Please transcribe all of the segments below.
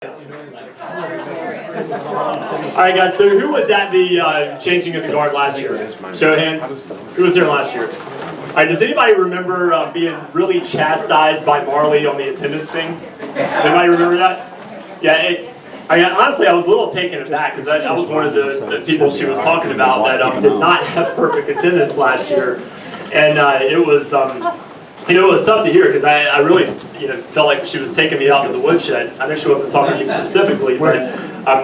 Alright guys, so who was at the changing of the guard last year? Show of hands. Who was there last year? Alright, does anybody remember being really chastised by Marley on the attendance thing? Does anybody remember that? Yeah, honestly I was a little taken aback because I was one of the people she was talking about that did not have perfect attendance last year. And it was tough to hear because I really felt like she was taking me out of the woodshed. I know she wasn't talking to me specifically, but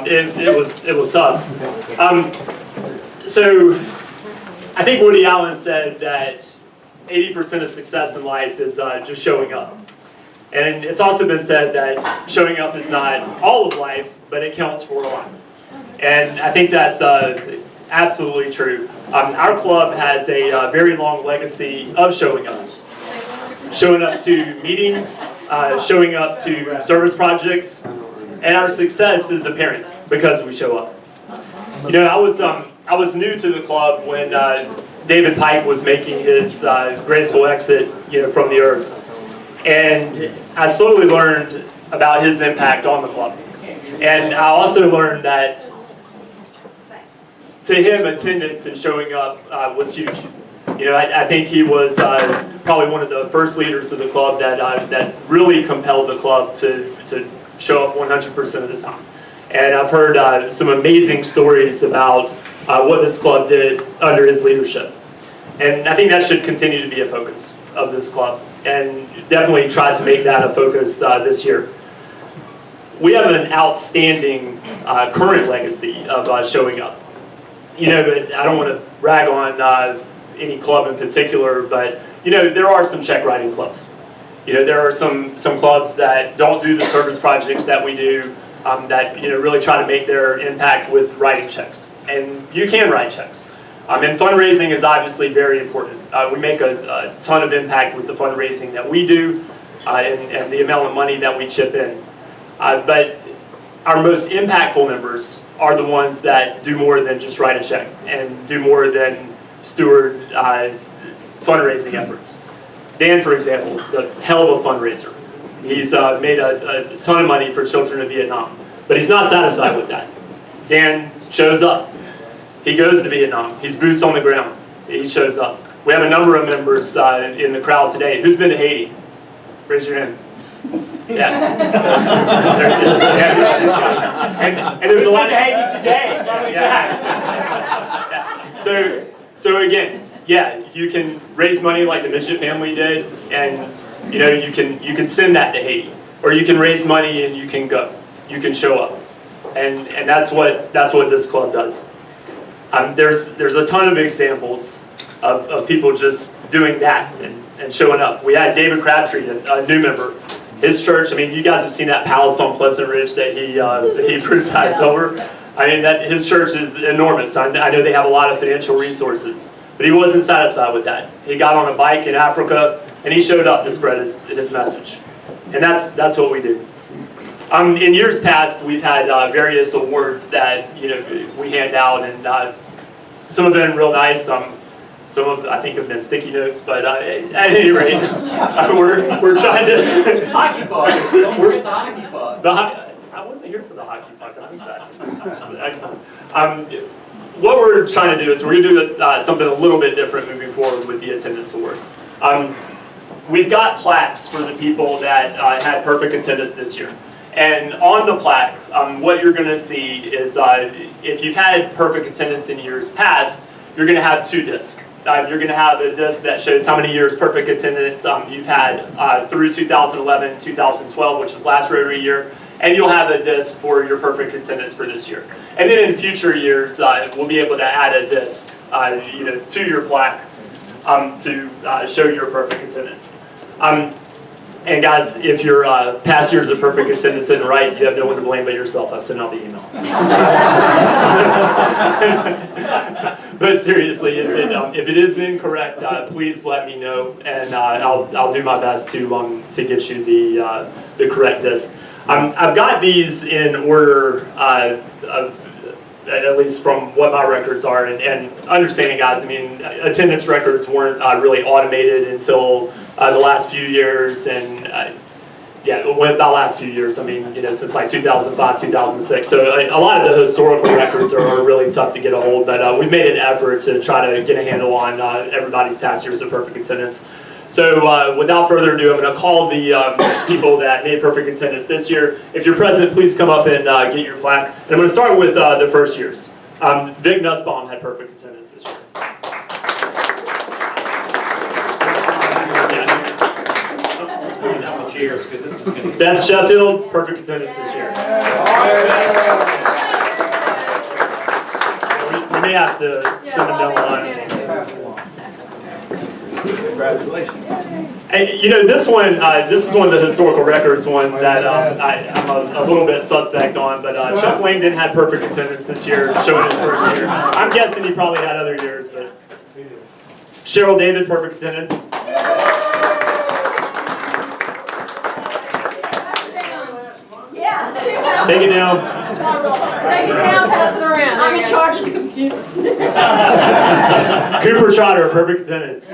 it was tough. So I think Woody Allen said that 80% of success in life is just showing up. And it's also been said that showing up is not all of life, but it counts for a lot. And I think that's absolutely true. Our club has a very long legacy of showing up. Showing up to meetings, showing up to service projects, and our success is apparent because we show up. I was new to the club when David Pike was making his graceful exit, from the earth, and I slowly learned about his impact on the club. And I also learned that to him, attendance and showing up was huge. I think he was probably one of the first leaders of the club that really compelled the club to show up 100% of the time. And I've heard some amazing stories about what this club did under his leadership. And I think that should continue to be a focus of this club, and definitely try to make that a focus this year. We have an outstanding current legacy of showing up. I don't want to rag on any club in particular, but there are some check writing clubs. There are some clubs that don't do the service projects that we do, that really try to make their impact with writing checks. And you can write checks. And fundraising is obviously very important. We make a ton of impact with the fundraising that we do, and the amount of money that we chip in. But our most impactful members are the ones that do more than just write a check and do more than steward fundraising efforts. Dan, for example, is a hell of a fundraiser. He's made a ton of money for children in Vietnam, but he's not satisfied with that. Dan shows up. He goes to Vietnam. He's boots on the ground. He shows up. We have a number of members in the crowd today. Who's been to Haiti? Raise your hand. Yeah. And there's a lot of Haiti today. Yeah. So again, you can raise money like the Midget family did, and you can send that to Haiti, or you can raise money and you can go, you can show up, and that's what this club does. There's a ton of examples of people just doing that and showing up. We had David Crabtree, a new member. His church, you guys have seen that palace on Pleasant Ridge that he presides over. His church is enormous. I know they have a lot of financial resources, but he wasn't satisfied with that. He got on a bike in Africa and he showed up to spread his message, and that's what we do. In years past, we've had various awards that we hand out, and some have been real nice. Some of I think have been sticky notes, but at any rate, we're trying to hockey puck. We're the hockey puck. I wasn't here for the hockey puck. I missed that. Excellent. What we're trying to do is we're going to do something a little bit different moving forward with the attendance awards. We've got plaques for the people that had perfect attendance this year. And on the plaque, what you're going to see is if you've had perfect attendance in years past, you're going to have two discs. You're going to have a disc that shows how many years perfect attendance you've had through 2011, 2012, which was last Rotary year, and you'll have a disc for your perfect attendance for this year. And then in future years, we'll be able to add a disc to your plaque to show your perfect attendance. And guys, if your past years of perfect attendance isn't right, you have no one to blame but yourself. I sent out the email. But seriously, if it is incorrect, please let me know, and I'll do my best to get you the correct disc. I've got these in order of at least from what my records are, and understanding, guys, attendance records weren't really automated until the last few years, and yeah, went the last few years. I mean, since like 2005, 2006. So a lot of the historical records are really tough to get a hold. But we've made an effort to try to get a handle on everybody's past years of perfect attendance. So without further ado, I'm going to call the people that made perfect attendance this year. If you're present, please come up and get your plaque. And I'm going to start with the first years. Vic Nussbaum had perfect attendance this year. Cheers, because this is going to be... Beth Sheffield, perfect attendance this year. We may have to send them down the line. Congratulations. And this one, this is one of the historical records one that I'm a little bit suspect on, but Chuck Langdon had perfect attendance this year, showing his first year. I'm guessing he probably had other years, but Cheryl David, perfect attendance. Take it down. Take it down, pass it around. I'm in charge of the computer. Cooper Trotter, perfect attendance.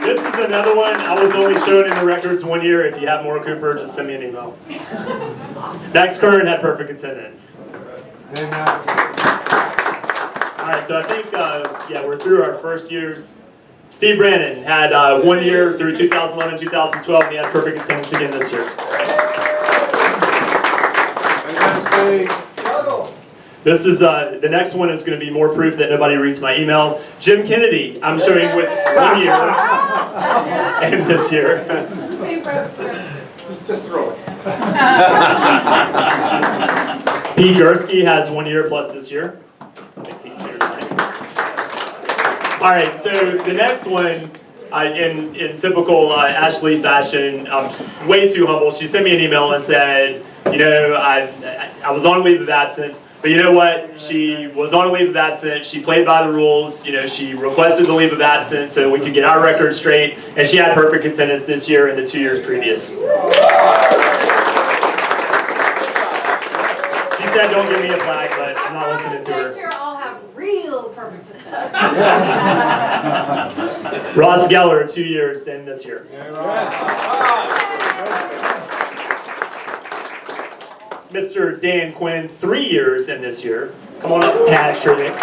This is another one. I was only shown in the records 1 year. If you have more Cooper, just send me an email. Max Kern had perfect attendance. All right, so I think, yeah, we're through our first years. Steve Brannon had 1 year through 2011, 2012, and he had perfect attendance again this year. This is, the next one is going to be more proof that nobody reads my email. Jim Kennedy, I'm showing with 1 year and this year. Just throw it. Pete Gursky has 1 year plus this year. I think Pete's here tonight. All right, so the next one, in typical Ashley fashion, way too humble. She sent me an email and said, I was on leave of absence, but you know what? She was on leave of absence. She played by the rules. She requested the leave of absence so we could get our record straight, and she had perfect attendance this year and the 2 years previous. She said, "Don't give me a flag," but I'm not listening to her. Sure, I'll have real perfect attendance. Ross Geller, 2 years and this year. Mr. Dan Quinn, 3 years and this year. Come on up, Patrick.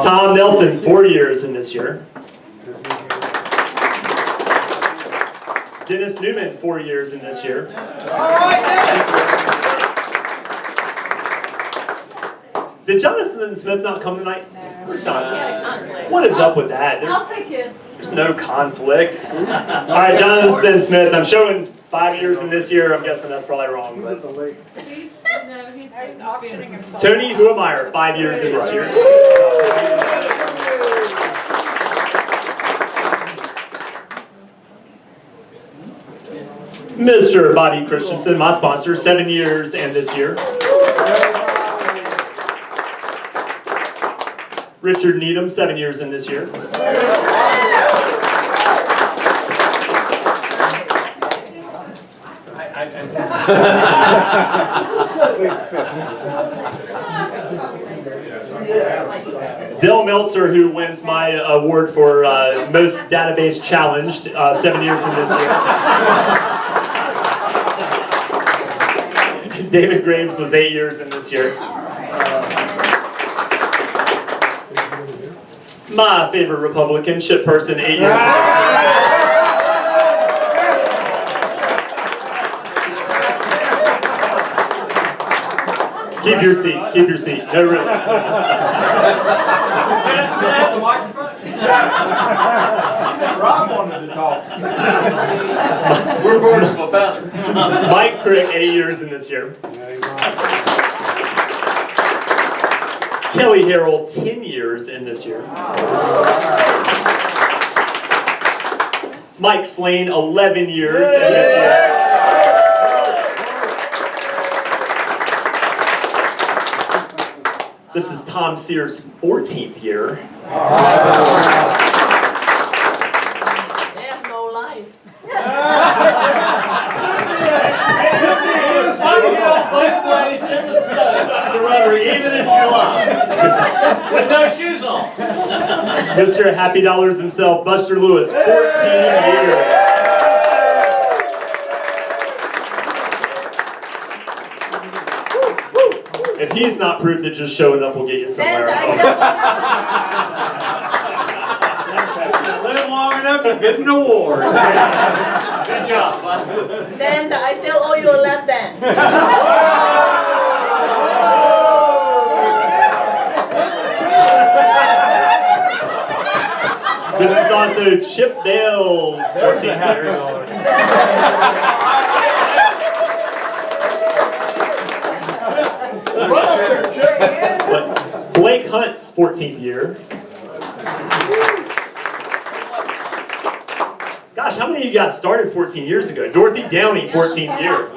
Tom Nelson, 4 years in this year. Dennis Newman, 4 years in this year. Did Jonathan Smith not come tonight? Where's Jonathan? What is up with that? I'll take his. There's no conflict. All right, Jonathan Smith, I'm showing 5 years in this year. I'm guessing that's probably wrong. But He's auctioning himself. Tony Huemeyer, 5 years in this year. Mr. Bobby Christensen, my sponsor, 7 years and this year. Richard Needham, 7 years in this year. Dale Meltzer, who wins my award for most database challenged, 7 years in this year. David Graves was 8 years in this year. My favorite Republican, Chip Person, 8 years in this year. Keep your seat, keep your seat. No, really. Rob wanted to talk. We're birds of a feather. Mike Crick, 8 years in this year. Kelly Harrell, 10 years in this year. Mike Slane, 11 years in this year. This is Tom Sears' 14th year. They have no life. Both ways in the snow, the Rotary, even in July, with no shoes on. Mr. Happy Dollars himself, Buster Lewis, 14 years. If he's not proof that just showing up will get you somewhere. Live long enough to get an award. Good job, bud. Santa, I still owe you a lap dance. This is also Chip Dale's 14th year. Blake Hunt's 14th year. Gosh, how many of you guys started 14 years ago? Dorothy Downey, 14th year.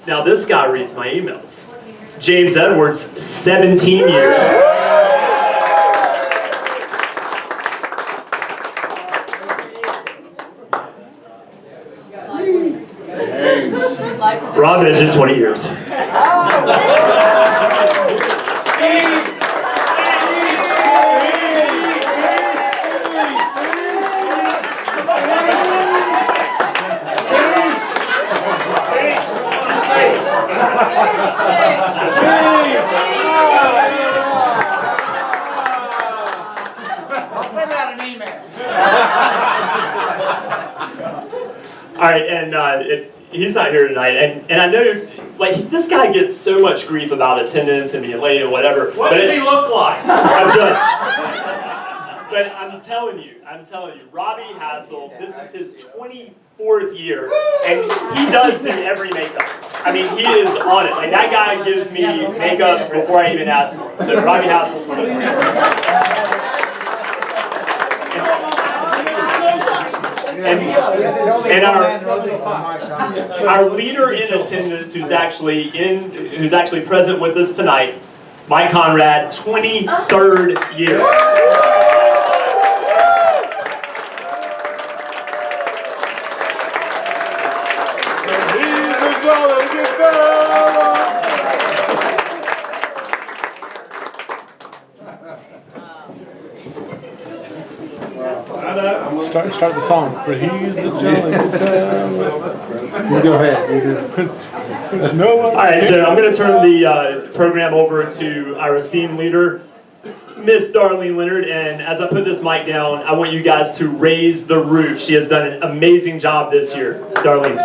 Now this guy reads my emails. James Edwards, 17 years. Rob Edgen, 20 years. I'll send out an email. All right, and he's not here tonight, and I know, like, this guy gets so much grief about attendance and being late and whatever. What does he look like? A judge. But I'm telling you, Robbie Hassel, this is his 24th year, and he does do every makeup. I mean, he is on it. Like, that guy gives me makeups before I even ask for them. So Robbie Hassel, 24. And our leader in attendance, who's actually present with us tonight, Mike Conrad, 23rd year. Start the song. For he's a jolly good time. You go ahead. No one. All right, so I'm going to turn the program over to our esteemed leader, Miss Darlene Leonard, and as I put this mic down, I want you guys to raise the roof. She has done an amazing job this year. Darlene.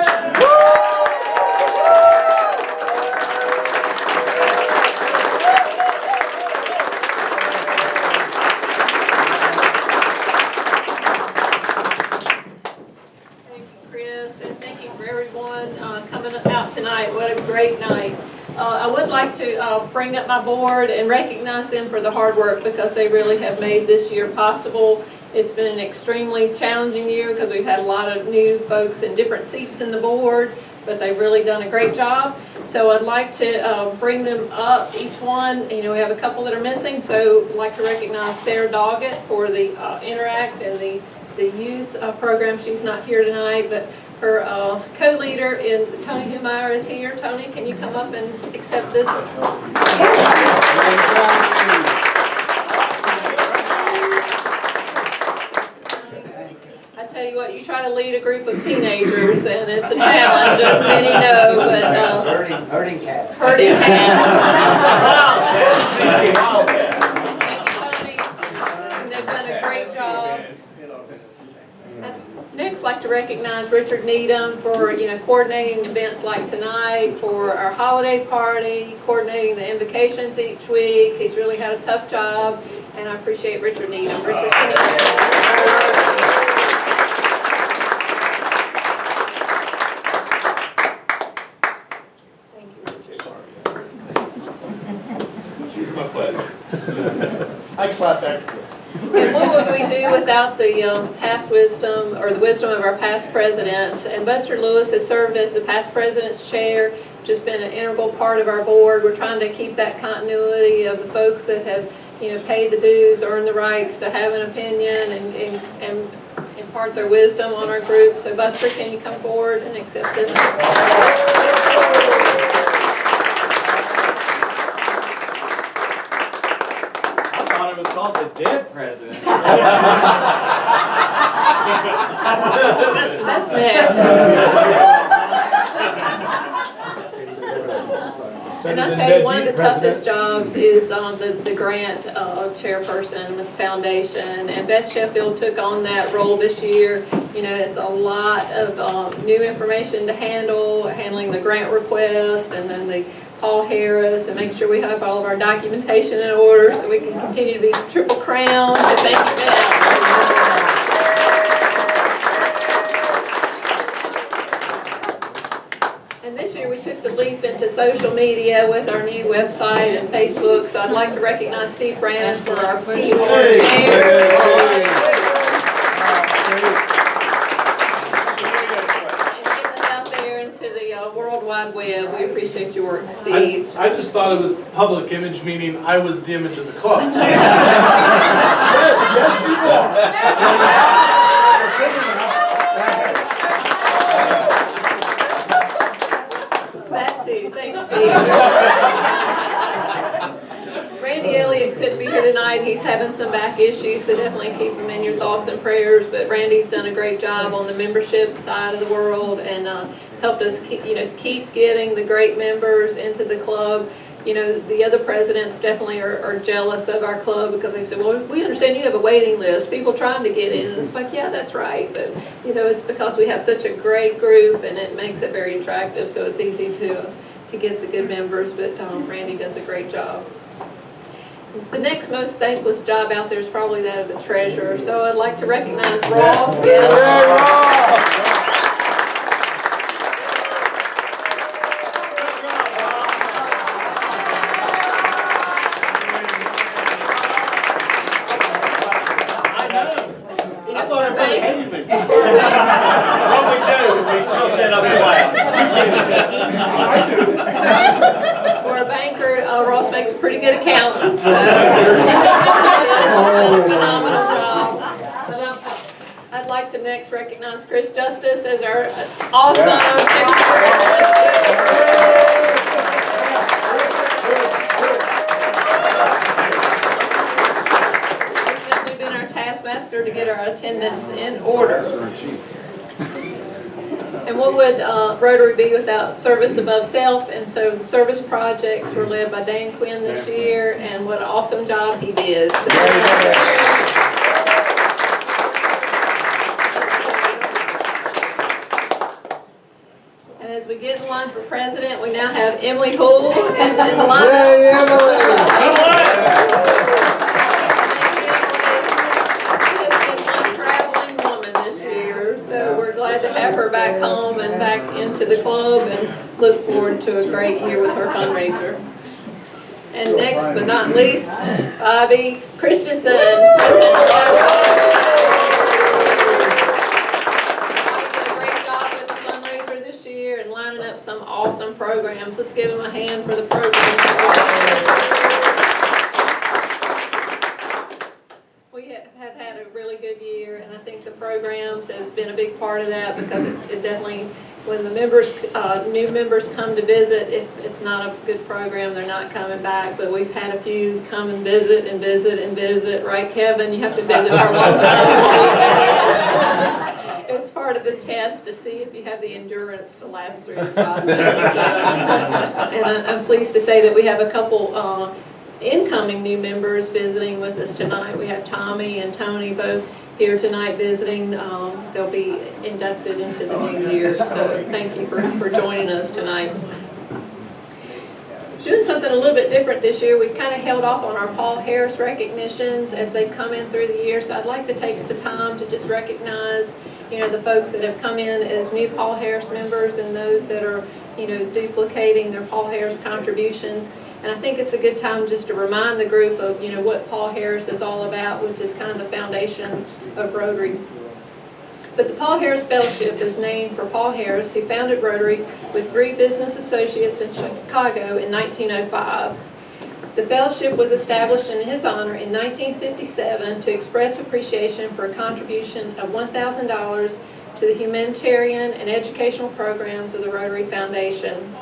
Great night. I would like to bring up my board and recognize them for the hard work because they really have made this year possible. It's been an extremely challenging year because we've had a lot of new folks in different seats in the board, but they've really done a great job. So I'd like to bring them up, each one. You know, we have a couple that are missing, so I'd like to recognize Sarah Doggett for the Interact and the youth program. She's not here tonight, but her co-leader in Tony Humeyer is here. Tony, can you come up and accept this? I tell you what, you try to lead a group of teenagers, and it's a challenge, as many know. But hurting cats. Hurting cats. They've done a great job. Next, I'd like to recognize Richard Needham for coordinating events like tonight, for our holiday party, coordinating the invocations each week. He's really had a tough job, and I appreciate Richard Needham. Richard, thank you, Richard. It's my pleasure. I clap extra. And what would we do without the past wisdom, or the wisdom of our past presidents? And Buster Lewis has served as the past president's chair, just been an integral part of our board. We're trying to keep that continuity of the folks that have, paid the dues, earned the rights to have an opinion and impart their wisdom on our group. So Buster, can you come forward and accept this? called the dead president. That's next. And I'll tell you, one of the toughest jobs is the grant chairperson with the foundation. And Beth Sheffield took on that role this year. You know, it's a lot of new information to handle, handling the grant request, and then the Paul Harris, and make sure we have all of our documentation in order so we can continue to be triple crowned. So thank you, Beth. And this year we took the leap into social media with our new website and Facebook. So I'd like to recognize Steve Brandon for our team World Wide Web. We appreciate your work, Steve. I just thought it was public image, meaning I was the image of the club. That too. Thanks, Steve. Randy Elliott couldn't be here tonight. He's having some back issues, so definitely keep him in your thoughts and prayers. But Randy's done a great job on the membership side of the world and helped us keep getting the great members into the club. You know, the other presidents definitely are jealous of our club because they said, well, we understand you have a waiting list, people trying to get in. And it's like, yeah, that's right. But, you know, it's because we have such a great group and it makes it very attractive. So it's easy to get the good members. But Randy does a great job. The next most thankless job out there is probably that of the treasurer. So I'd like to recognize Ross. For a banker, Ross makes a pretty good accountant. So phenomenal job. I'd like to next recognize Chris Justice as our awesome secretary. He's definitely been our taskmaster to get our attendance in order. And what would Rotary be without service above self? And so the service projects were led by Dan Quinn this year, and what an awesome job he did. So, and as we get in line for president, we now have Emily Houle in the line. Hey, Emily! So we're glad to have her back home and back into the club and look forward to a great year with her fundraiser. And next but not least, Bobby Christensen. Bobby did a great job with the fundraiser this year and lining up some awesome programs. Let's give him a hand for the program. We have had a really good year, and I think the programs have been a big part of that because it definitely, when the members, new members come to visit, if it's not a good program, they're not coming back. But we've had a few come and visit and visit and visit. Right, Kevin? You have to visit for a long time. It's part of the test to see if you have the endurance to last through the process. And I'm pleased to say that we have a couple incoming new members visiting with us tonight. We have Tommy and Tony both here tonight visiting. They'll be inducted into the new year, so thank you for joining us tonight. Doing something a little bit different this year, we've kind of held off on our Paul Harris recognitions as they've come in through the year, so I'd like to take the time to just recognize, you know, the folks that have come in as new Paul Harris members and those that are, you know, duplicating their Paul Harris contributions. And I think it's a good time just to remind the group of, you know, what Paul Harris is all about, which is kind of the foundation of Rotary. But the Paul Harris Fellowship is named for Paul Harris, who founded Rotary with 3 business associates in Chicago in 1905. The fellowship was established in his honor in 1957 to express appreciation for a contribution of $1,000 to the humanitarian and educational programs of the Rotary Foundation.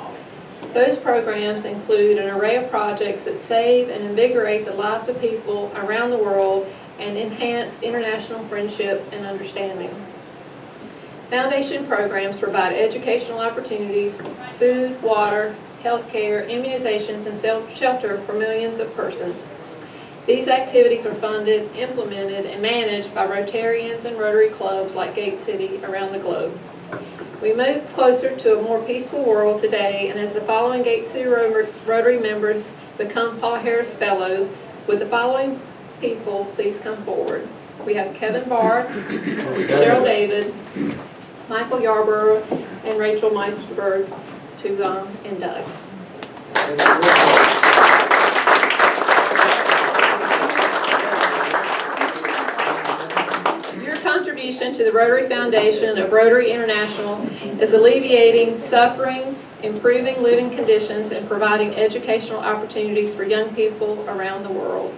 Those programs include an array of projects that save and invigorate the lives of people around the world and enhance international friendship and understanding. Foundation programs provide educational opportunities, food, water, health care, immunizations, and shelter for millions of persons. These activities are funded, implemented, and managed by Rotarians and Rotary clubs like Gate City around the globe. We move closer to a more peaceful world today, and as the following Gate City Rotary members become Paul Harris Fellows, would the following people please come forward? We have Kevin Barr, Cheryl David, Michael Yarborough, and Rachel Meisterberg to induct. Your contribution to the Rotary Foundation of Rotary International is alleviating suffering, improving living conditions, and providing educational opportunities for young people around the world.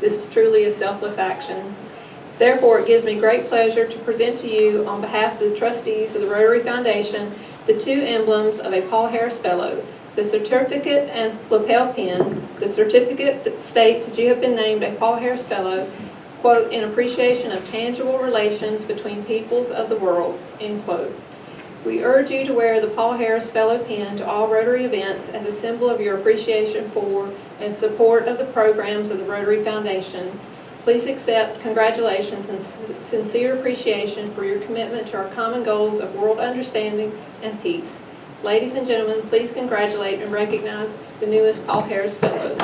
This is truly a selfless action. Therefore, it gives me great pleasure to present to you, on behalf of the trustees of the Rotary Foundation, the two emblems of a Paul Harris Fellow, the certificate and lapel pin. The certificate states that you have been named a Paul Harris Fellow, quote, in appreciation of tangible relations between peoples of the world, end quote. We urge you to wear the Paul Harris Fellow pin to all Rotary events as a symbol of your appreciation for and support of the programs of the Rotary Foundation. Please accept congratulations and sincere appreciation for your commitment to our common goals of world understanding and peace. Ladies and gentlemen, please congratulate and recognize the newest Paul Harris Fellows.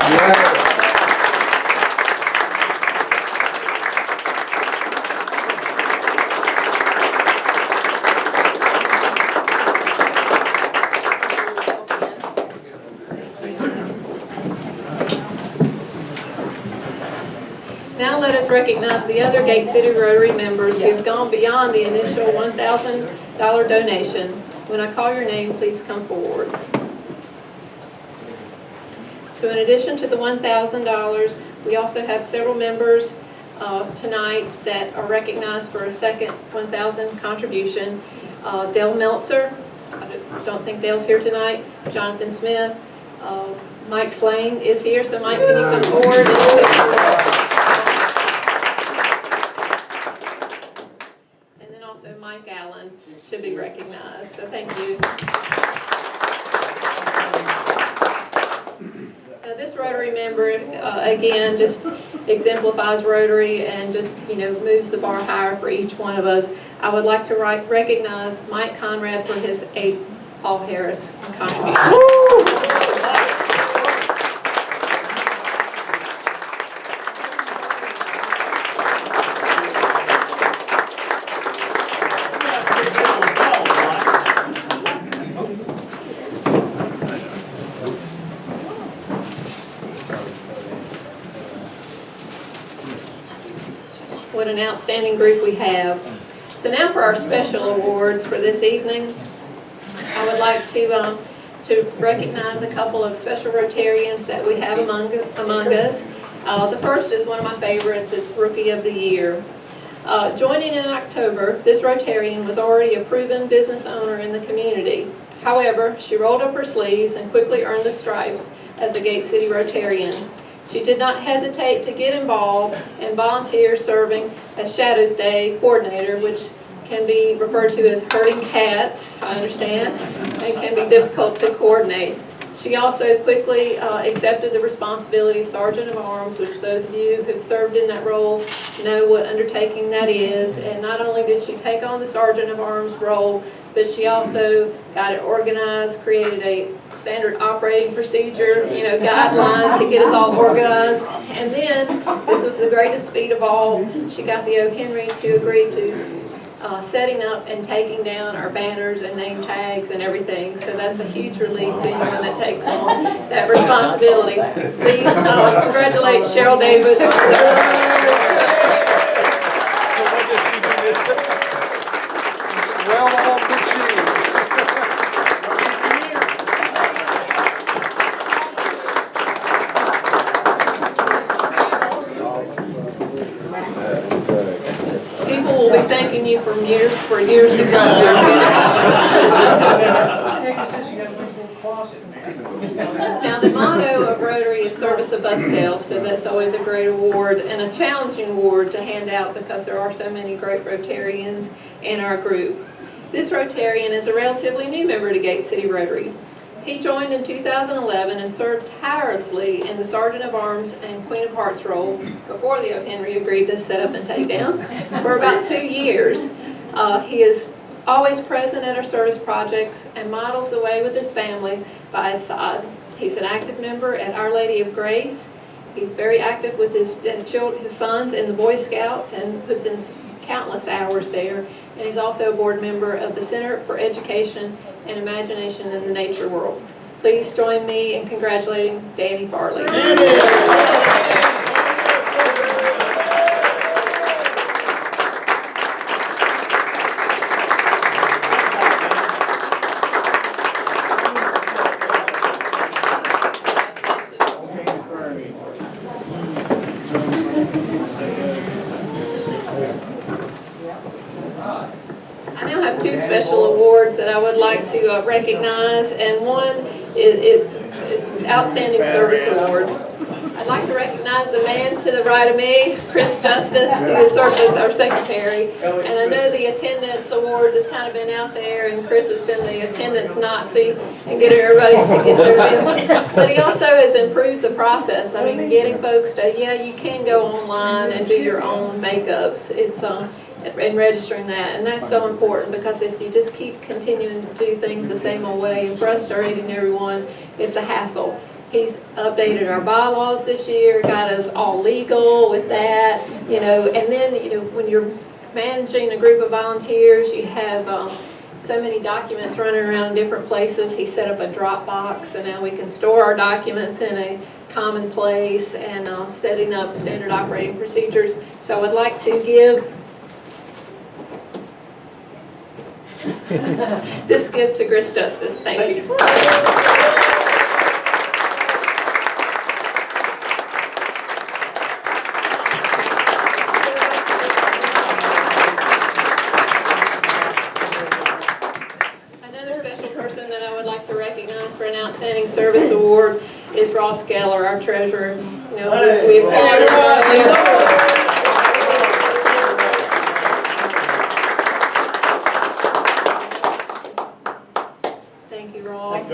Now let us recognize the other Gate City Rotary members who have gone beyond the initial $1,000 donation. When I call your name, please come forward. So in addition to the $1,000, we also have several members tonight that are recognized for a second $1,000 contribution. Dale Meltzer, I don't think Dale's here tonight. Jonathan Smith, Mike Slane is here, so Mike, can you come forward? Mike Allen should be recognized, so thank you. This Rotary member, again, just exemplifies Rotary and just, moves the bar higher for each one of us. I would like to recognize Mike Conrad for his 8th Paul Harris contribution. What an outstanding group we have. So now for our special awards for this evening, I would like to recognize a couple of special Rotarians that we have among us. The first is one of my favorites. It's Rookie of the Year. Joining in October, this Rotarian was already a proven business owner in the community. However, she rolled up her sleeves and quickly earned the stripes as a Gate City Rotarian. She did not hesitate to get involved and volunteer serving as Shadows Day coordinator, which can be referred to as herding cats, I understand, and can be difficult to coordinate. She also quickly accepted the responsibility of Sergeant of Arms, which those of you who've served in that role know what undertaking that is. And not only did she take on the Sergeant of Arms role, but she also got it organized, created a standard operating procedure, guideline to get us all organized. And then, this was the greatest feat of all, she got the O. Henry to agree to setting up and taking down our banners and name tags and everything. So that's a huge relief to anyone that takes on that responsibility. Please congratulate Cheryl David. People will be thanking you for years to come. Now, the motto of Rotary is service above self, so that's always a great award and a challenging award to hand out because there are so many great Rotarians in our group. This Rotarian is a relatively new member to Gate City Rotary. He joined in 2011 and served tirelessly in the Sergeant of Arms and Queen of Hearts role before the O. Henry agreed to set up and take down for about 2 years. He is always present at our service projects and models the way with his family by his side. He's an active member at Our Lady of Grace. He's very active with his sons in the Boy Scouts and puts in countless hours there. And he's also a board member of the Center for Education and Imagination in the Nature World. Please join me in congratulating Danny Farley. I now have 2 special awards that I would like to recognize, and one it's Outstanding Service Awards. I'd like to recognize the man to the right of me, Chris Justice, who has served as our secretary. And I know the attendance awards has kind of been out there, and Chris has been the attendance Nazi and getting everybody to get theirs in. But he also has improved the process. I mean, getting folks to, yeah, you can go online and do your own makeups. It's and registering that, and that's so important because if you just keep continuing to do things the same old way and frustrating everyone, it's a hassle. He's updated our bylaws this year, got us all legal with that, and then, when you're managing a group of volunteers, you have so many documents running around in different places. He set up a Dropbox, and now we can store our documents in a common place, and setting up standard operating procedures. So I'd like to give this gift to Chris Justice. Thank you. Another special person that I would like to recognize for an Outstanding Service Award is Ross Geller, our treasurer. Thank you, Ross.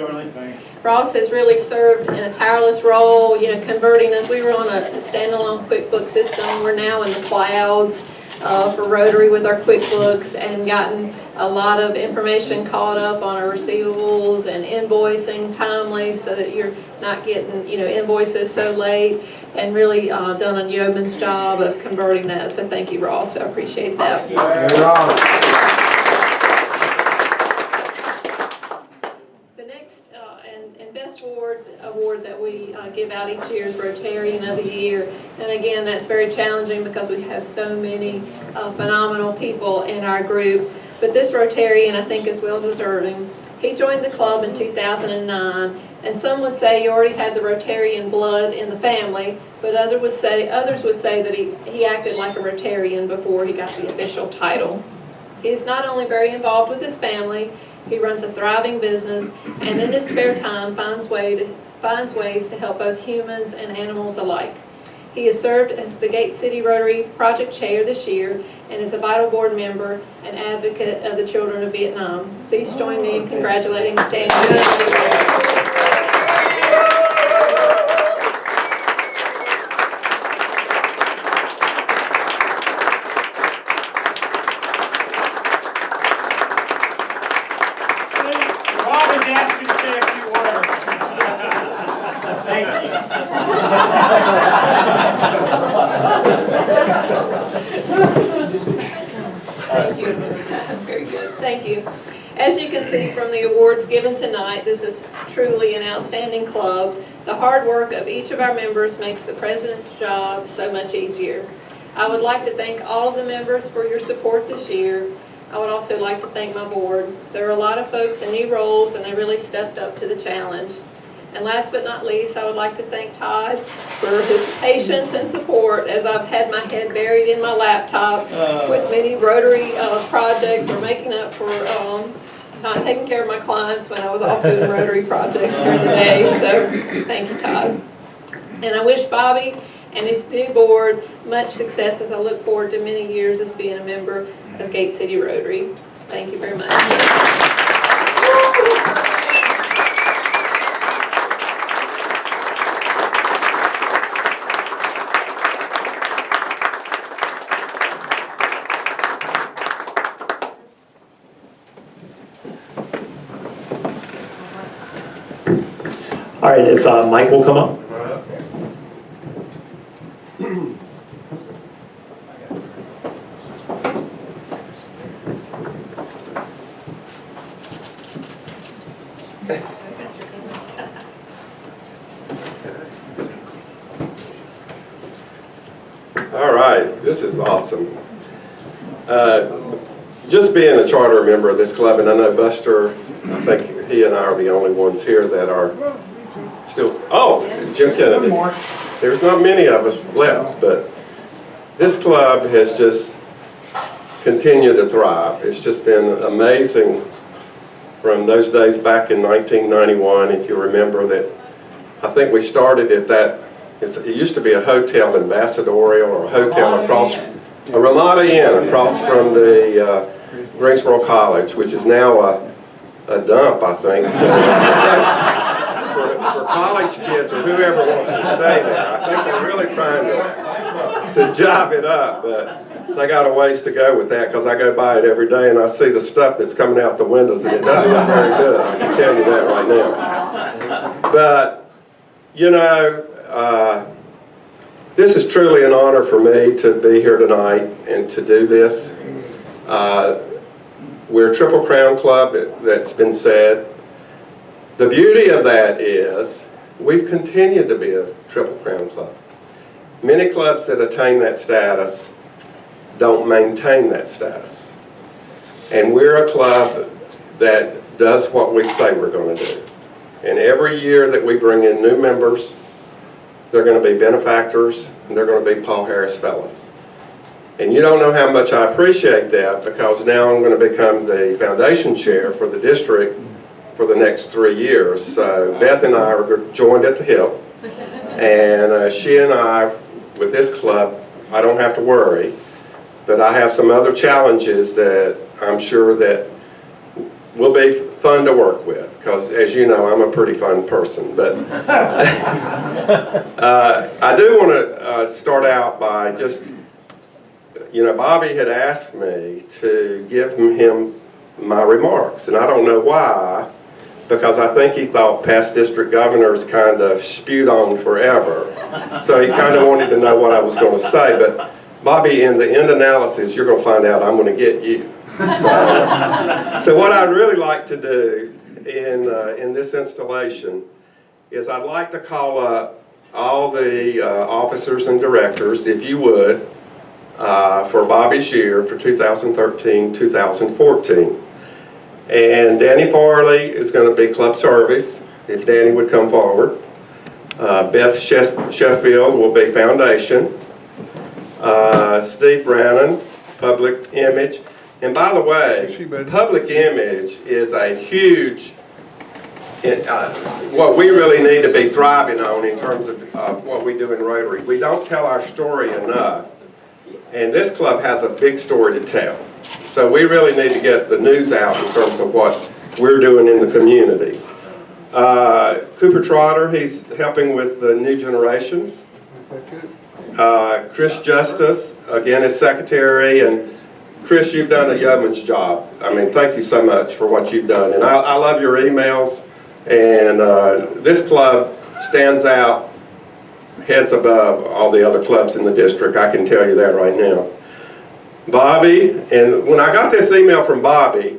Ross has really served in a tireless role, converting us. We were on a standalone QuickBooks system. We're now in the clouds for Rotary with our QuickBooks, and gotten a lot of information caught up on our receivables and invoicing timely so that you're not getting invoices so late, and really done a yeoman's job of converting that. So thank you, Ross. I appreciate that. The next and best award that we give out each year is Rotarian of the Year. And again, that's very challenging because we have so many phenomenal people in our group. But this Rotarian, I think, is well deserving. He joined the club in 2009, and some would say he already had the Rotarian blood in the family, but others would say that he acted like a Rotarian before he got the official title. He's not only very involved with his family, he runs a thriving business, and in his spare time finds ways to help both humans and animals alike. He has served as the Gate City Rotary Project Chair this year and is a vital board member and advocate of the children of Vietnam. Please join me in congratulating Danny. Thank you. Very good. Thank you. As you can see from the awards given tonight, this is truly an outstanding club. The hard work of each of our members makes the president's job so much easier. I would like to thank all of the members for your support this year. I would also like to thank my board. There are a lot of folks in new roles, and they really stepped up to the challenge. And last but not least, I would like to thank Todd for his patience and support as I've had my head buried in my laptop with many Rotary projects or making up for not taking care of my clients when I was off doing Rotary projects during the day. So thank you, Todd. And I wish Bobby and his new board much success as I look forward to many years as being a member of Gate City Rotary. Thank you very much. All right, if Mike will come up. All right, this is awesome. Just being a charter member of this club, and I know Buster, I think he and I are the only ones here that are still, oh, Jim Kennedy. There's not many of us left, but this club has just continued to thrive. It's just been amazing from those days back in 1991, if you remember that. I think we started at that, it used to be a hotel in Ambassadorial, or a hotel across, a Ramada Inn across from the Greensboro College, which is now a dump, I think, for college kids or whoever wants to stay there. I think they're really trying to job it up, but they got a ways to go with that, because I go by it every day and I see the stuff that's coming out the windows, and it doesn't look very good. I can tell you that right now. But, you know, this is truly an honor for me to be here tonight and to do this. We're a Triple Crown Club, that's been said. The beauty of that is we've continued to be a Triple Crown Club. Many clubs that attain that status don't maintain that status. And we're a club that does what we say we're going to do. And every year that we bring in new members, they're going to be benefactors, and they're going to be Paul Harris Fellows. And you don't know how much I appreciate that, because now I'm going to become the foundation chair for the district for the next 3 years. So Beth and I are joined at the hip, and she and I, with this club, I don't have to worry, but I have some other challenges that I'm sure that will be fun to work with, because as you know, I'm a pretty fun person. But I do want to start out by just, you know, Bobby had asked me to give him my remarks, and I don't know why, because I think he thought past district governors kind of spewed on forever. So he kind of wanted to know what I was going to say. But Bobby, in the end analysis, you're going to find out I'm going to get you. So what I'd really like to do in this installation is I'd like to call up all the officers and directors, if you would, for Bobby's year for 2013-2014. And Danny Farley is going to be club service, if Danny would come forward. Beth Sheffield will be foundation. Steve Brannon, public image. And by the way, public image is a huge, what we really need to be thriving on in terms of what we do in Rotary. We don't tell our story enough, and this club has a big story to tell. So we really need to get the news out in terms of what we're doing in the community. Cooper Trotter, he's helping with the new generations. Chris Justice, again, is secretary, and Chris, you've done a yeoman's job. I mean, thank you so much for what you've done. And I love your emails, and this club stands out heads above all the other clubs in the district. I can tell you that right now. Bobby, and when I got this email from Bobby,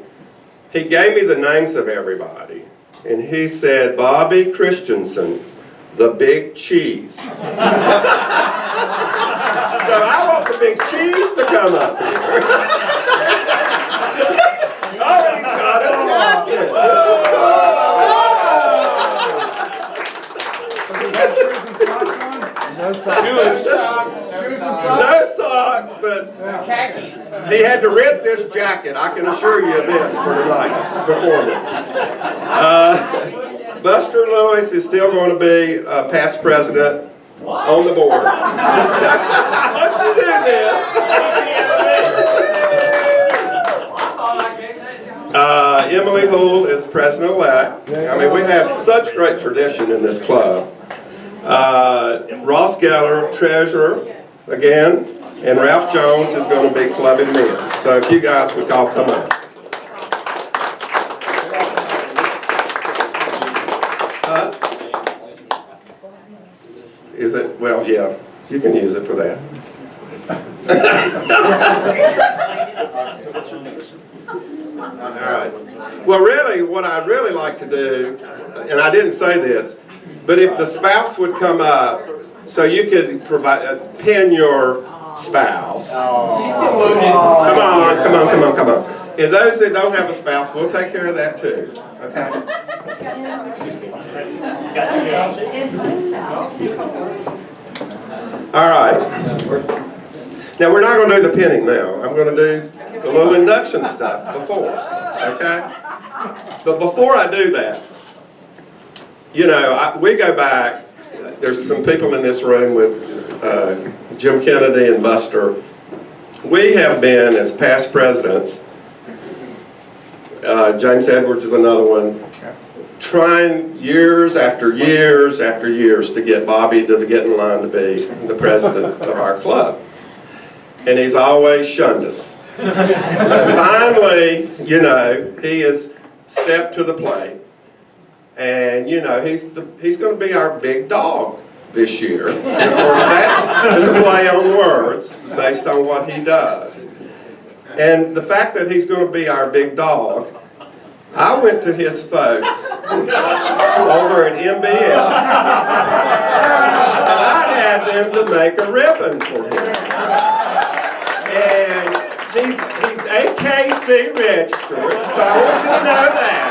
he gave me the names of everybody. And he said, Bobby Christensen, the big cheese. So I want the big cheese to come up here. Oh, he's got a jacket. This is cool. No socks. No socks. bucks, but Khakis. he had to rent this jacket. I can assure you of this for tonight's performance. Buster Lewis is still going to be past president on the board. I hope you do this. Emily Hull is president-elect. I mean, we have such great tradition in this club. Ross Geller, treasurer, again, and Ralph Jones is going to be club admin. So if you guys would all come up. Is it? Well, yeah, you can use it for that. All right. Well, really, what I'd really like to do, and I didn't say this, but if the spouse would come up, so you could provide pin your spouse. She's still loaded. Come on. And those that don't have a spouse, we'll take care of that too. Okay. All right. Now we're not going to do the pinning now. I'm going to do a little induction stuff before. Okay. But before I do that, you know, we go back. There's some people in this room with Jim Kennedy and Buster. We have been, as past presidents, James Edwards is another one, trying years after years after years to get Bobby to get in line to be the president of our club. And he's always shunned us. Finally, you know, he has stepped to the plate. And, you know, he's going to be our big dog this year. And of course, that is a play on words based on what he does. And the fact that he's going to be our big dog, I went to his folks over at MBL, and I had them to make a ribbon for him. And he's AKC registered, so I want you to know that.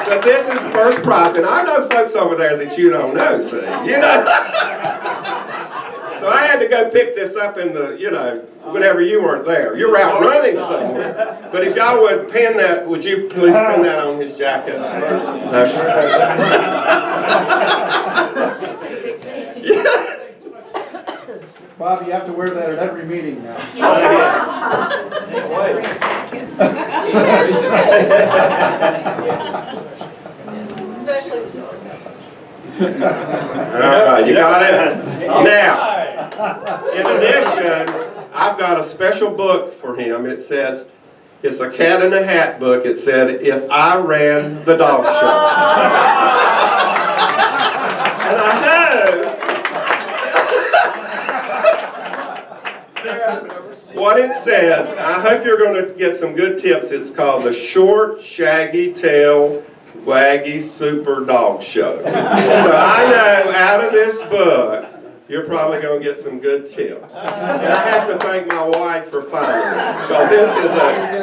But this is the first prize, and I know folks over there that you don't know, see, you know. So I had to go pick this up in the, you know, whenever you weren't there. You're out running somewhere. But if y'all would pin that, would you please pin that on his jacket? Yeah. Bob, you have to wear that at every meeting now. Especially. All right, you got it? Now, in addition, I've got a special book for him. It says, it's a cat in a hat book. It said, If I Ran the Dog Show. And I hope what it says, I hope you're going to get some good tips. It's called the Short, Shaggy Tail, Waggy Super Dog Show. So I know out of this book, you're probably going to get some good tips. And I have to thank my wife for finding this, because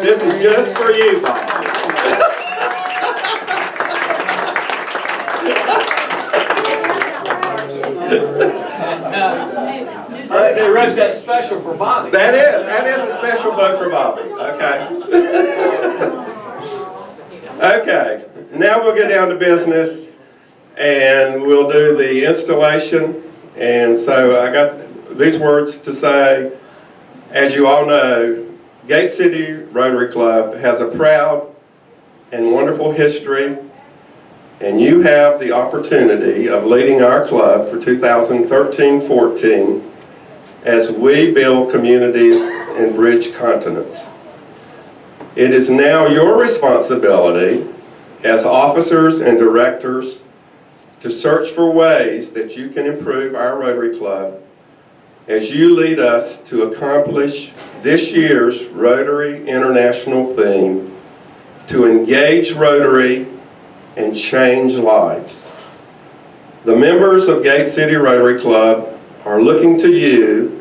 this is just for you, Bob. They wrote that special for Bobby. That is a special book for Bobby. Okay. Okay. Now we'll get down to business, and we'll do the installation. And so I got these words to say. As you all know, Gate City Rotary Club has a proud and wonderful history, and you have the opportunity of leading our club for 2013-14 as we build communities and bridge continents. It is now your responsibility as officers and directors to search for ways that you can improve our Rotary Club as you lead us to accomplish this year's Rotary International theme, to engage Rotary and change lives. The members of Gate City Rotary Club are looking to you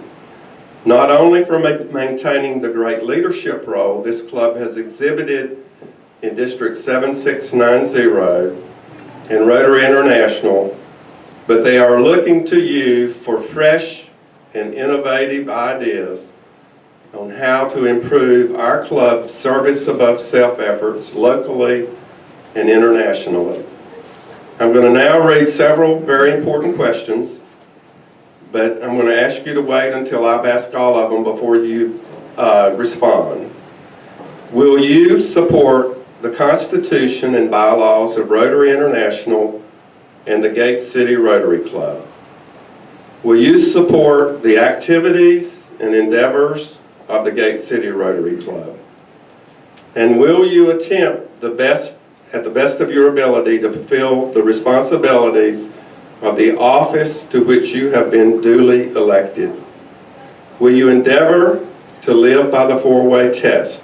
not only for maintaining the great leadership role this club has exhibited in District 7690 and Rotary International, but they are looking to you for fresh and innovative ideas on how to improve our club's service above self efforts locally and internationally. I'm going to now raise several very important questions, but I'm going to ask you to wait until I've asked all of them before you respond. Will you support the Constitution and bylaws of Rotary International and the Gate City Rotary Club? Will you support the activities and endeavors of the Gate City Rotary Club? And will you attempt at the best of your ability to fulfill the responsibilities of the office to which you have been duly elected? Will you endeavor to live by the four-way test?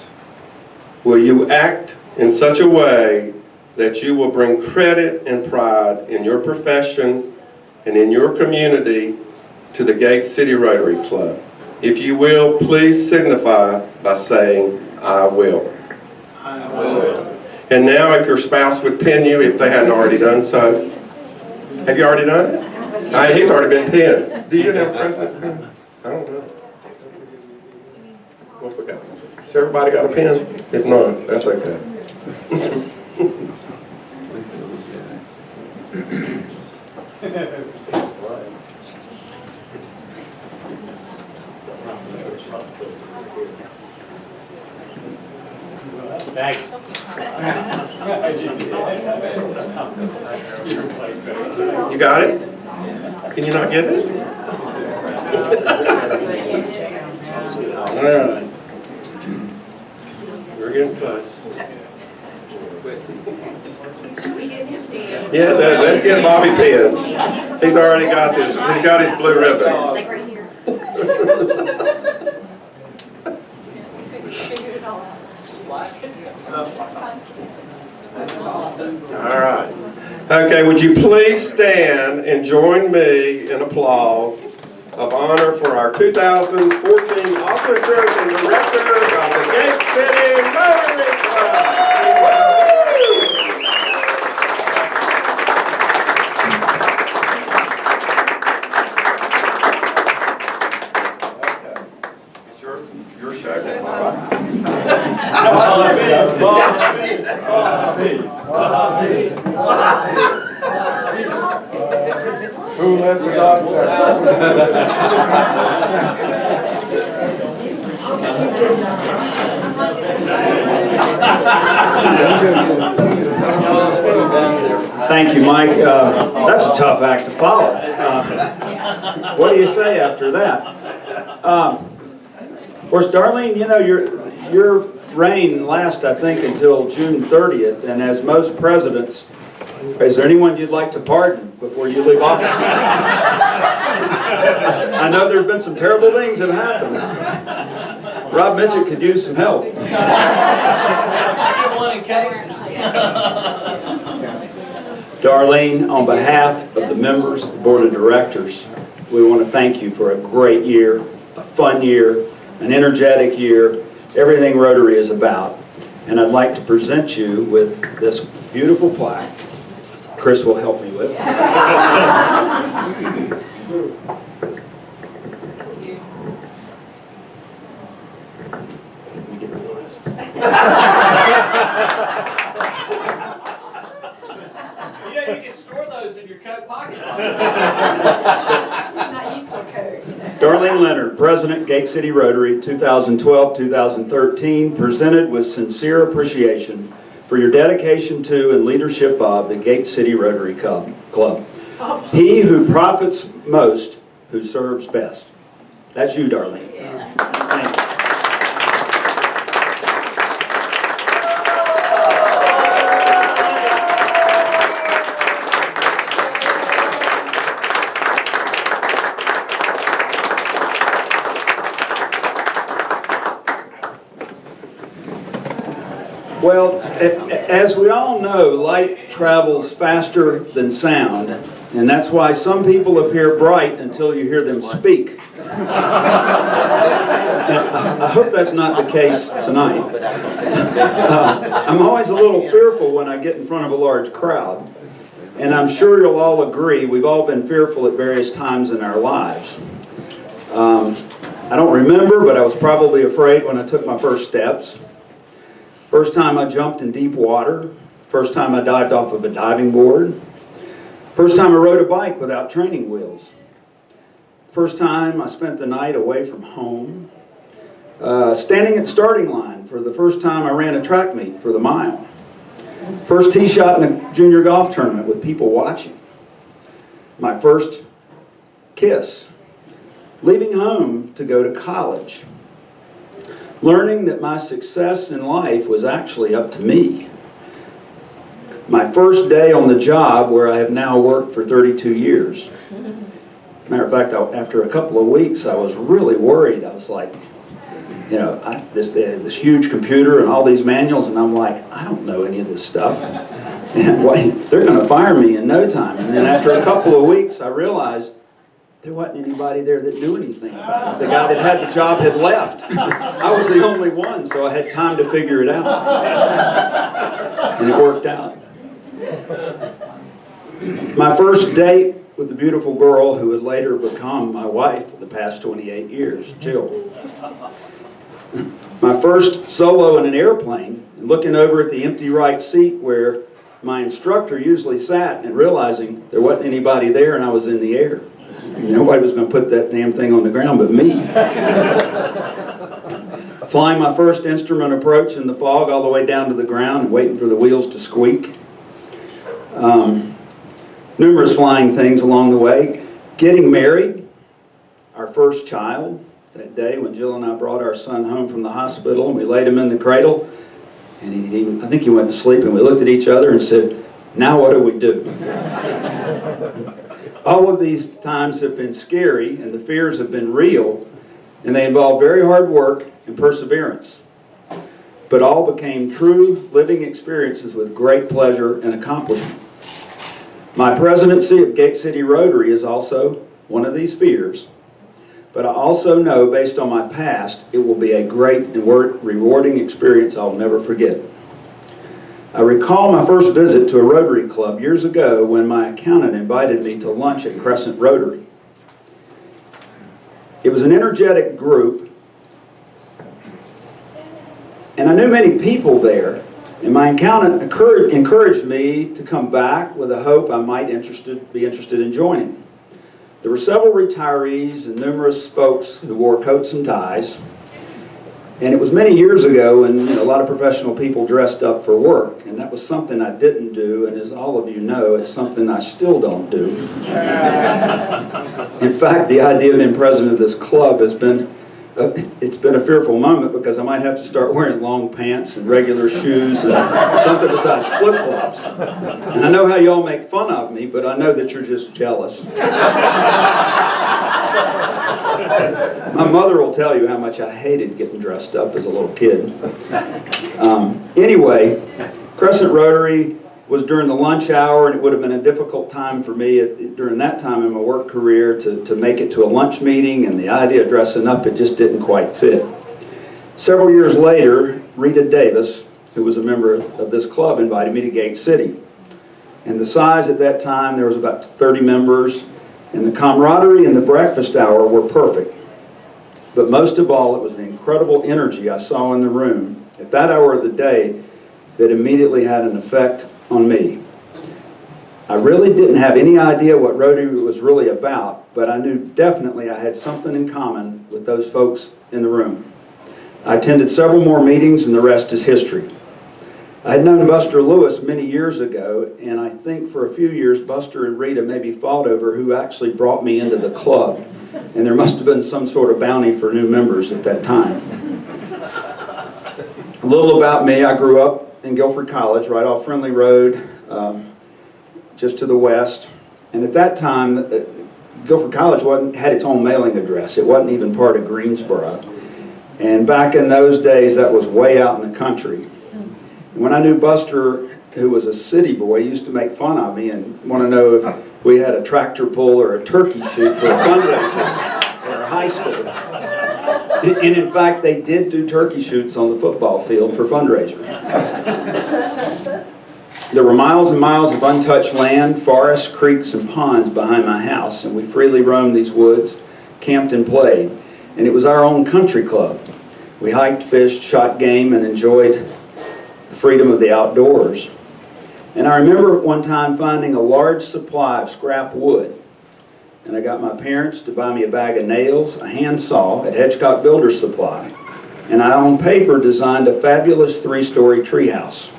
Will you act in such a way that you will bring credit and pride in your profession and in your community to the Gate City Rotary Club? If you will, please signify by saying, "I will." I will. And now if your spouse would pin you if they hadn't already done so. Have you already done it? He's already been pinned. Do you have a president's pin? I don't know. What we got? Has everybody got a pen? If not, that's okay. Thanks. You got it? Can you not get it? All right. We're getting close. Yeah, let's get Bobby Penn. He's already got this. He's got his blue ribbon. Like right here. All right. Okay, would you please stand and join me in applause of honor for our 2014 Officer and Director of the Gate City Rotary Club. Your show. Who let the dogs out? Thank you, Mike. That's a tough act to follow. What do you say after that? Of course, Darlene, you know, your reign lasts, I think, until June 30th, and as most presidents, is there anyone you'd like to pardon before you leave office? I know there have been some terrible things that have happened. Rob Mitchell could use some help. One in case. Darlene, on behalf of the members of the Board of Directors, we want to thank you for a great year, a fun year, an energetic year, everything Rotary is about. And I'd like to present you with this beautiful plaque. Chris will help me with. You know, you can store those in your coat pocket. Not used to a code. Darlene Leonard, President, Gate City Rotary, 2012-2013, presented with sincere appreciation for your dedication to and leadership of the Gate City Rotary Club. He who profits most, who serves best. That's you, Darlene. Thank you. Well, as we all know, light travels faster than sound, and that's why some people appear bright until you hear them speak. I hope that's not the case tonight. I'm always a little fearful when I get in front of a large crowd, and I'm sure you'll all agree we've all been fearful at various times in our lives. I don't remember, but I was probably afraid when I took my first steps. First time I jumped in deep water. First time I dived off of a diving board. First time I rode a bike without training wheels. First time I spent the night away from home. Standing at starting line for the first time I ran a track meet for the mile. First tee shot in a junior golf tournament with people watching. My first kiss. Leaving home to go to college. Learning that my success in life was actually up to me. My first day on the job where I have now worked for 32 years. Matter of fact, after a couple of weeks, I was really worried. I was like, you know, this huge computer and all these manuals, and I'm like, I don't know any of this stuff. And wait, they're going to fire me in no time. And then after a couple of weeks, I realized there wasn't anybody there that knew anything about it. The guy that had the job had left. I was the only one, so I had time to figure it out. And it worked out. My first date with the beautiful girl who would later become my wife for the past 28 years, Jill. My first solo in an airplane, looking over at the empty right seat where my instructor usually sat and realizing there wasn't anybody there and I was in the air. Nobody was going to put that damn thing on the ground but me. Flying my first instrument approach in the fog all the way down to the ground and waiting for the wheels to squeak. Numerous flying things along the way. Getting married, our first child, that day when Jill and I brought our son home from the hospital and we laid him in the cradle. And I think he went to sleep and we looked at each other and said, now what do we do? All of these times have been scary and the fears have been real and they involve very hard work and perseverance. But all became true living experiences with great pleasure and accomplishment. My presidency of Gate City Rotary is also one of these fears, but I also know based on my past it will be a great and rewarding experience I'll never forget. I recall my first visit to a Rotary Club years ago when my accountant invited me to lunch at Crescent Rotary. It was an energetic group, and I knew many people there, and my accountant encouraged me to come back with a hope I might be interested in joining. There were several retirees and numerous folks who wore coats and ties. And it was many years ago when a lot of professional people dressed up for work. And that was something I didn't do. And as all of you know, it's something I still don't do. In fact, the idea of being president of this club has been it's been a fearful moment because I might have to start wearing long pants and regular shoes and something besides flip-flops. And I know how y'all make fun of me, but I know that you're just jealous. My mother will tell you how much I hated getting dressed up as a little kid. Anyway, Crescent Rotary was during the lunch hour, and it would have been a difficult time for me during that time in my work career to make it to a lunch meeting, and the idea of dressing up, it just didn't quite fit. Several years later, Rita Davis, who was a member of this club, invited me to Gate City. And the size at that time, there was about 30 members, and the camaraderie and the breakfast hour were perfect. But most of all, it was the incredible energy I saw in the room at that hour of the day that immediately had an effect on me. I really didn't have any idea what Rotary was really about, but I knew definitely I had something in common with those folks in the room. I attended several more meetings and the rest is history. I had known Buster Lewis many years ago, and I think for a few years Buster and Rita maybe fought over who actually brought me into the club, and there must have been some sort of bounty for new members at that time. A little about me: I grew up in Guilford College, right off Friendly Road, just to the west. And at that time, Guilford College had its own mailing address. It wasn't even part of Greensboro. And back in those days, that was way out in the country. And when I knew Buster, who was a city boy, he used to make fun of me and want to know if we had a tractor pull or a turkey shoot for a fundraiser at our high school. And in fact, they did do turkey shoots on the football field for fundraisers. There were miles and miles of untouched land, forests, creeks, and ponds behind my house, and we freely roamed these woods, camped and played, and it was our own country club. We hiked, fished, shot game, and enjoyed the freedom of the outdoors. And I remember one time finding a large supply of scrap wood, and I got my parents to buy me a bag of nails, a hand saw at Hedgecock Builder's Supply, and I on paper designed a fabulous 3-story treehouse.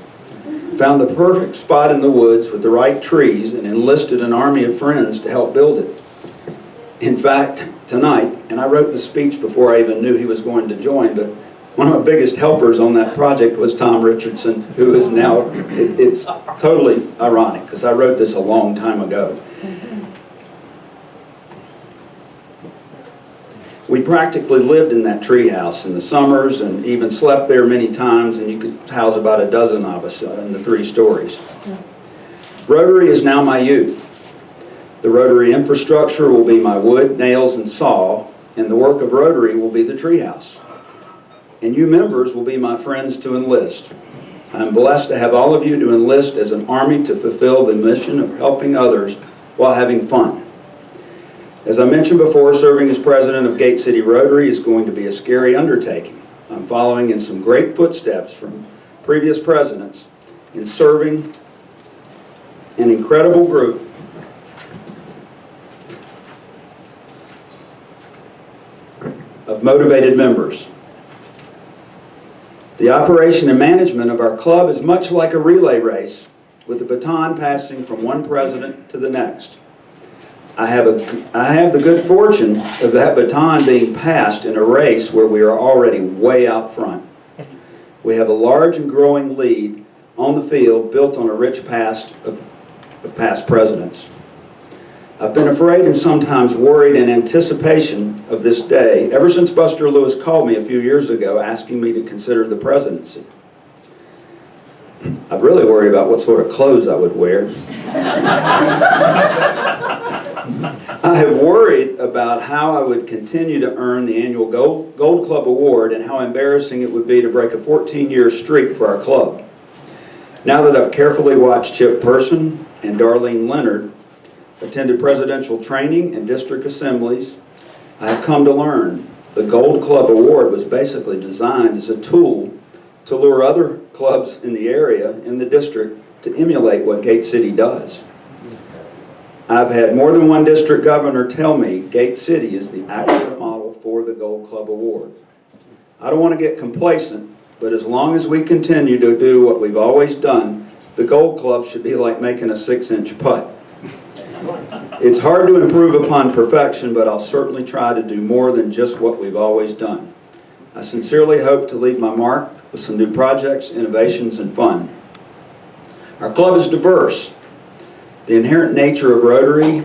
Found the perfect spot in the woods with the right trees and enlisted an army of friends to help build it. In fact, tonight, and I wrote the speech before I even knew he was going to join, but one of my biggest helpers on that project was Tom Richardson, who is now, it's totally ironic because I wrote this a long time ago. We practically lived in that treehouse in the summers and even slept there many times, and you could house about a dozen of us in the 3 stories. Rotary is now my youth. The Rotary infrastructure will be my wood, nails, and saw, and the work of Rotary will be the treehouse. And you members will be my friends to enlist. I'm blessed to have all of you to enlist as an army to fulfill the mission of helping others while having fun. As I mentioned before, serving as president of Gate City Rotary is going to be a scary undertaking. I'm following in some great footsteps from previous presidents in serving an incredible group of motivated members. The operation and management of our club is much like a relay race, with the baton passing from one president to the next. I have the good fortune of that baton being passed in a race where we are already way out front. We have a large and growing lead on the field built on a rich past of past presidents. I've been afraid and sometimes worried in anticipation of this day ever since Buster Lewis called me a few years ago asking me to consider the presidency. I've really worried about what sort of clothes I would wear. I have worried about how I would continue to earn the annual Gold Club Award and how embarrassing it would be to break a 14-year streak for our club. Now that I've carefully watched Chip Person and Darlene Leonard, attended presidential training and district assemblies, I have come to learn the Gold Club Award was basically designed as a tool to lure other clubs in the area, in the district, to emulate what Gate City does. I've had more than one district governor tell me Gate City is the actual model for the Gold Club Award. I don't want to get complacent, but as long as we continue to do what we've always done, the Gold Club should be like making a 6-inch putt. It's hard to improve upon perfection, but I'll certainly try to do more than just what we've always done. I sincerely hope to leave my mark with some new projects, innovations, and fun. Our club is diverse. The inherent nature of Rotary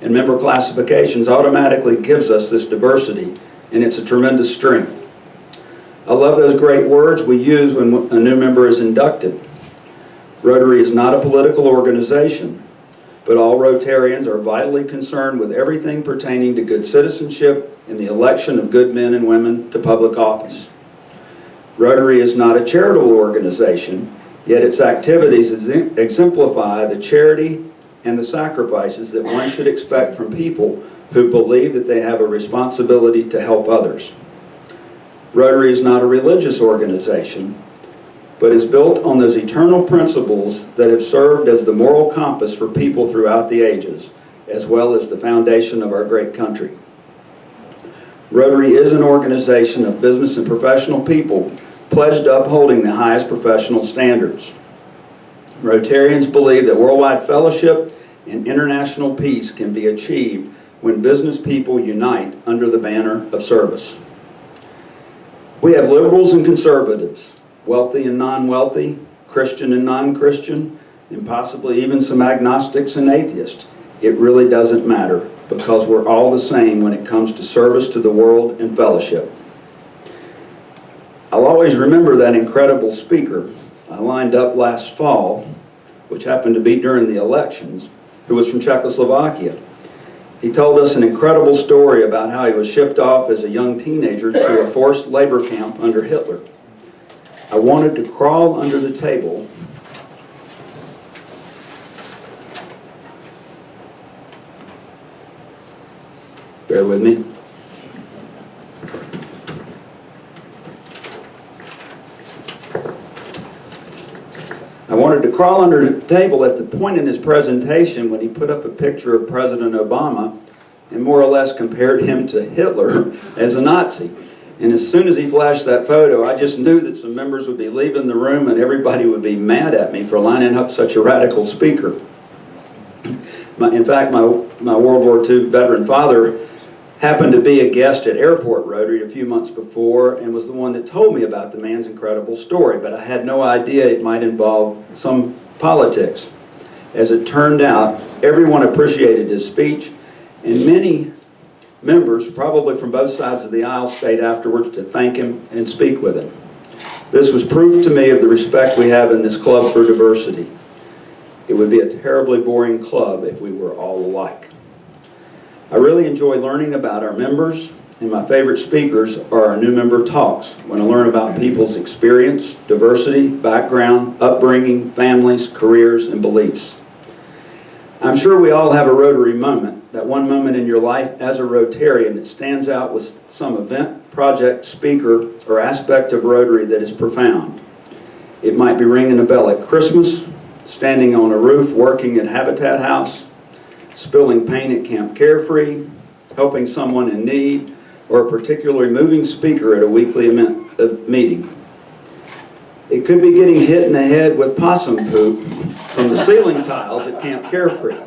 and member classifications automatically gives us this diversity, and it's a tremendous strength. I love those great words we use when a new member is inducted. Rotary is not a political organization, but all Rotarians are vitally concerned with everything pertaining to good citizenship and the election of good men and women to public office. Rotary is not a charitable organization, yet its activities exemplify the charity and the sacrifices that one should expect from people who believe that they have a responsibility to help others. Rotary is not a religious organization, but is built on those eternal principles that have served as the moral compass for people throughout the ages, as well as the foundation of our great country. Rotary is an organization of business and professional people pledged to upholding the highest professional standards. Rotarians believe that worldwide fellowship and international peace can be achieved when business people unite under the banner of service. We have liberals and conservatives, wealthy and non-wealthy, Christian and non-Christian, and possibly even some agnostics and atheists. It really doesn't matter because we're all the same when it comes to service to the world and fellowship. I'll always remember that incredible speaker I lined up last fall, which happened to be during the elections, who was from Czechoslovakia. He told us an incredible story about how he was shipped off as a young teenager to a forced labor camp under Hitler. I wanted to crawl under the table bear with me. wanted to crawl under the table at the point in his presentation when he put up a picture of President Obama and more or less compared him to Hitler as a Nazi. And as soon as he flashed that photo, I just knew that some members would be leaving the room and everybody would be mad at me for lining up such a radical speaker. In fact, my World War II veteran father happened to be a guest at Airport Rotary a few months before and was the one that told me about the man's incredible story, but I had no idea it might involve some politics. As it turned out, everyone appreciated his speech, and many members, probably from both sides of the aisle, stayed afterwards to thank him and speak with him. This was proof to me of the respect we have in this club for diversity. It would be a terribly boring club if we were all alike. I really enjoy learning about our members, and my favorite speakers are our new member talks, when I learn about people's experience, diversity, background, upbringing, families, careers, and beliefs. I'm sure we all have a Rotary moment, that one moment in your life as a Rotarian that stands out with some event, project, speaker, or aspect of Rotary that is profound. It might be ringing a bell at Christmas, standing on a roof working at Habitat House, spilling paint at Camp Carefree, helping someone in need, or a particularly moving speaker at a weekly meeting. It could be getting hit in the head with possum poop from the ceiling tiles at Camp Carefree.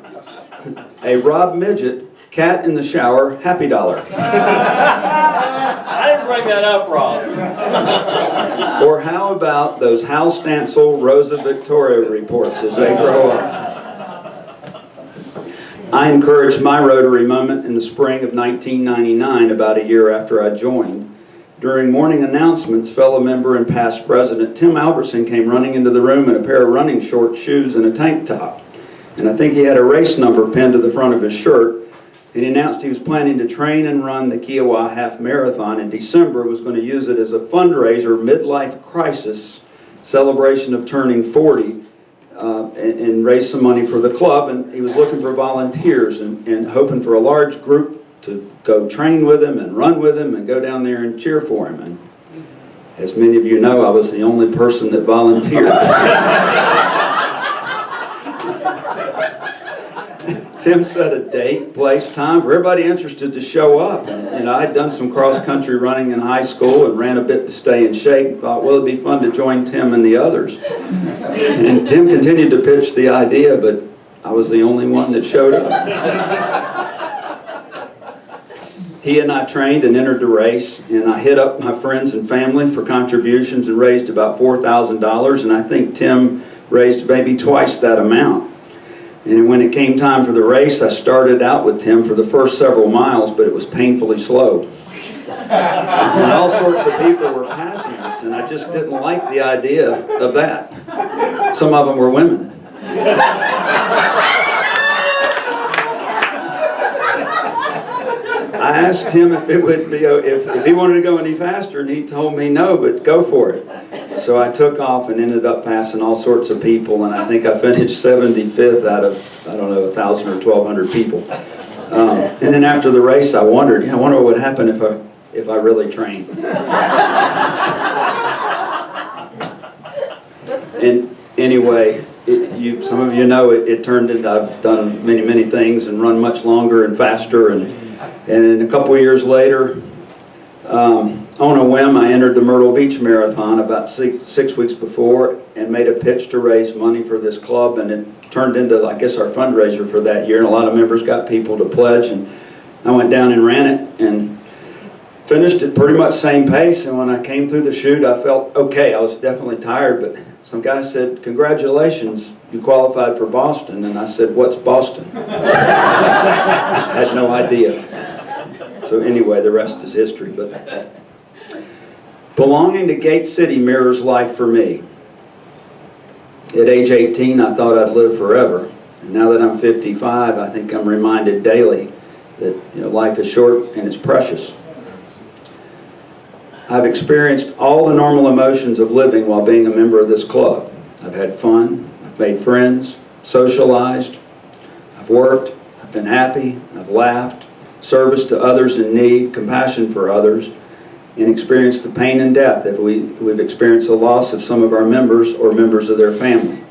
A Rob Midget, cat in the shower, happy dollar. I didn't bring that up, Rob. Or how about those Hal Stansel, Rosa Victoria reports as they grow up? I encouraged my Rotary moment in the spring of 1999, about a year after I joined. During morning announcements, fellow member and past president Tim Albertson came running into the room in a pair of running short shoes and a tank top. And I think he had a race number pinned to the front of his shirt. And he announced he was planning to train and run the Kiowa Half Marathon in December, was going to use it as a fundraiser, midlife crisis, celebration of turning 40, and raise some money for the club. And he was looking for volunteers and hoping for a large group to go train with him and run with him and go down there and cheer for him. And as many of you know, I was the only person that volunteered. Tim set a date, place, time for everybody interested to show up. And I had done some cross-country running in high school and ran a bit to stay in shape and thought, well, it'd be fun to join Tim and the others. And Tim continued to pitch the idea, but I was the only one that showed up. He and I trained and entered the race, and I hit up my friends and family for contributions and raised about $4,000, and I think Tim raised maybe twice that amount. And when it came time for the race, I started out with Tim for the first several miles, but it was painfully slow. And all sorts of people were passing us, and I just didn't like the idea of that. Some of them were women. I asked him if it would be if he wanted to go any faster, and he told me no, but go for it. So I took off and ended up passing all sorts of people, and I think I finished 75th out of, I don't know, 1,000 or 1,200 people. And then after the race, I wondered, I wonder what would happen if I really trained. And anyway, some of you know it turned into, I've done many, many things and run much longer and faster, and then a couple of years later, on a whim, I entered the Myrtle Beach Marathon about six weeks before and made a pitch to raise money for this club, and it turned into, I guess, our fundraiser for that year, and a lot of members got people to pledge, and I went down and ran it and finished at pretty much same pace. And when I came through the chute, I felt okay. I was definitely tired, but some guy said, "Congratulations, you qualified for Boston." And I said, "What's Boston?" I had no idea. So anyway, the rest is history. But belonging to Gate City mirrors life for me. At age 18, I thought I'd live forever. And now that I'm 55, I think I'm reminded daily that life is short and it's precious. I've experienced all the normal emotions of living while being a member of this club. I've had fun, I've made friends, socialized, I've worked, I've been happy, I've laughed, service to others in need, compassion for others, and experienced the pain and death if we've experienced the loss of some of our members or members of their family.